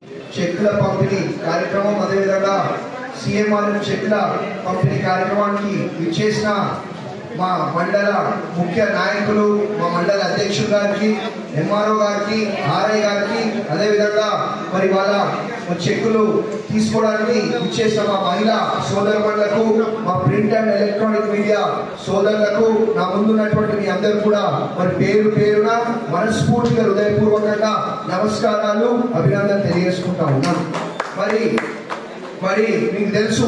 చెక్కుల పంపిణీ కార్యక్రమం, అదేవిధంగా సీఎంఆర్ఎఫ్ చెక్కుల పంపిణీ కార్యక్రమానికి విచ్చేసిన మా మండల ముఖ్య నాయకులు, మా మండల అధ్యక్షుడు గారికి, ఎంఆర్ఓ గారికి, ఆర్ఐ గారికి, అదేవిధంగా మరి వాళ్ళ చెక్కులు తీసుకోవడానికి విచ్చేసిన మా మహిళా సోదరులకు, మా ప్రింట్ అండ్ ఎలక్ట్రానిక్ మీడియా సోదరులకు, నా ముందున్నటువంటి మీ అందరూ కూడా మరి పేరు పేరున మనస్ఫూర్తిగా హృదయపూర్వకంగా నమస్కారాలు, అభినందనలు తెలియజేసుకుంటా ఉన్నాను. మరి మీకు తెలుసు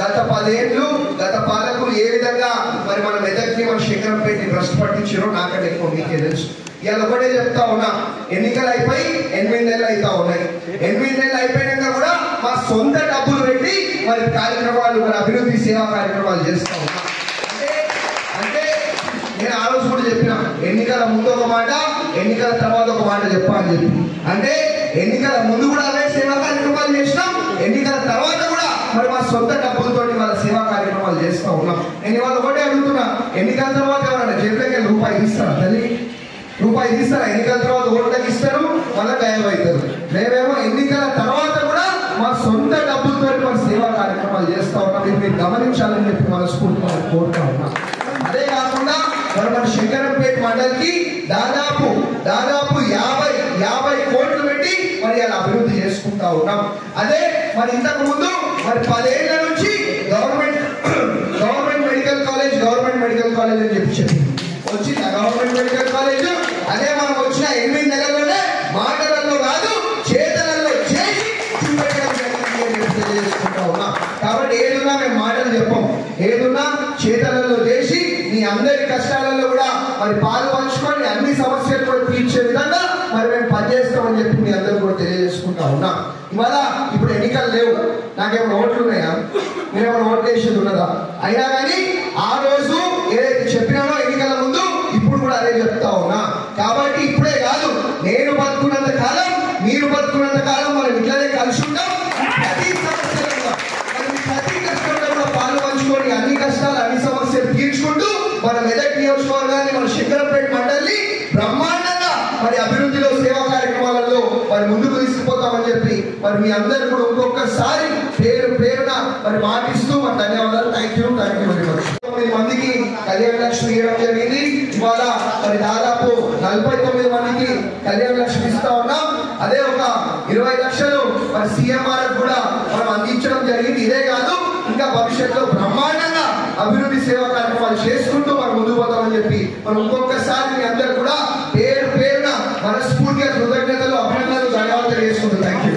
గత 10 ఏళ్ళు గత పాలకులు ఏ విధంగా మరి మన మెదక్ని, మన శంకరంపేటని భ్రష్టు పట్టించారో నాకంటే ఎక్కువ మీకే తెలుసు. ఇవాళ ఒకటే చెప్తా ఉన్నా, ఎన్నికలు అయిపోయి 8 నెలలు అవుతా ఉన్నాయి. 8 నెలలు అయిపోయినాక కూడా మా సొంత డబ్బులు పెట్టి మరి కార్యక్రమాలు, మరి అభివృద్ధి సేవా కార్యక్రమాలు చేస్తా ఉన్నా. అంటే నేను ఆ రోజు కూడా చెప్పిన, ఎన్నికల ముందు ఒక మాట, ఎన్నికల తర్వాత ఒక మాట చెప్పాలని చెప్పి. అంటే ఎన్నికల ముందు కూడా అవే సేవా కార్యక్రమాలు చేసినాం, ఎన్నికల తర్వాత కూడా మరి మా సొంత డబ్బులతో వాళ్ళ సేవా కార్యక్రమాలు చేస్తూ ఉన్నాం. నేను ఇవాళ ఒకటే అడుగుతున్నా, ఎన్నికల తర్వాత ఎవరైనా జేబులకి రూపాయి ఇస్తారా? తల్లి రూపాయి ఇస్తారా? ఎన్నికల తర్వాత ఓట్లకి ఇస్తారు, మళ్ళీ గాయం అవుతారు. మేమేమో ఎన్నికల తర్వాత కూడా మా సొంత డబ్బులతో మన సేవా కార్యక్రమాలు చేస్తూ ఉన్నాం. మీరు గమనించాలని చెప్పి మనస్ఫూర్తిగా కోరుతా ఉన్నాం. అదే కాకుండా మరి మన శంకరంపేట మండలికి దాదాపు 50 కోట్లు పెట్టి మరి అలా అభివృద్ధి చేసుకుంటా ఉన్నాం. అదే మరి ఇంతకు ముందు మరి 10 ఏళ్ల నుంచి గవర్నమెంట్ మెడికల్ కాలేజ్ అని చెప్పి వచ్చింది గవర్నమెంట్ మెడికల్ కాలేజ్. అదే మనం వచ్చిన 8 నెలల్లోనే మాటలలో కాదు చేతలలో చేసి చూపెట్టడం తెలియజేసుకుంటా ఉన్నాం. కాబట్టి ఏదున్నా మేము మాటలు చెప్పం, ఏదున్నా చేతలలో చేసి మీ అందరి కష్టాలలో కూడా మరి పాలు పంచుకొని అన్ని సమస్యలు కూడా తీర్చే విధంగా మరి మేము పనిచేస్తామని చెప్పి మీ అందరూ కూడా తెలియజేసుకుంటా ఉన్నాం. ఇవాళ ఇప్పుడు ఎన్నికలు లేవు, నాకేమైనా ఓట్లు ఉన్నాయా? మీరేమైనా ఓట్లు వేసేది ఉన్నదా? అయినా కానీ ఆ రోజు ఏదైతే చెప్పినానో ఎన్నికల ముందు ఇప్పుడు కూడా అదే చెప్తా ఉన్నా. కాబట్టి ఇప్పుడే కాదు, నేను బతుకున్నంత కాలం, మీరు బతుకున్నంత కాలం మనం ఇట్లనే కలిసి ఉంటాం. ప్రతి సమస్యలో ప్రతి కష్టంలో కూడా పాలు పంచుకొని అన్ని కష్టాలు, అన్ని సమస్యలు తీర్చుకుంటూ మన మెదక్ నియోజకవర్గాన్ని, మన శంకరంపేట మండలిని బ్రహ్మాండంగా మరి అభివృద్ధిలో సేవా కార్యక్రమాలలో మరి ముందుకు తీసుకుపోతామని చెప్పి మరి మీ అందరూ కూడా ఇంకొకసారి పేరున మరి మాటిస్తూ మరి ధన్యవాదాలు. Thank you very much. 9 మందికి కళ్యాణ లక్ష్మి ఇవ్వడం జరిగింది. ఇవాళ మరి దాదాపు 49 మందికి కళ్యాణ లక్ష్మి ఇస్తా ఉన్నాం. అదే ఒక 20 లక్షలు మరి సీఎంఆర్ఎఫ్ కూడా మనం అందించడం జరిగింది. ఇదే కాదు, ఇంకా భవిష్యత్తులో బ్రహ్మాండంగా అభివృద్ధి సేవా కార్యక్రమాలు చేసుకుంటూ మనం ముందుకు పోతామని చెప్పి మనం ఇంకొకసారి మీ అందరూ కూడా పేరున మనస్ఫూర్తిగా కృతజ్ఞతలు, అభినందనలు, ధన్యవాదాలు తెలియజేసుకుంటూ థ్యాంక్ యూ.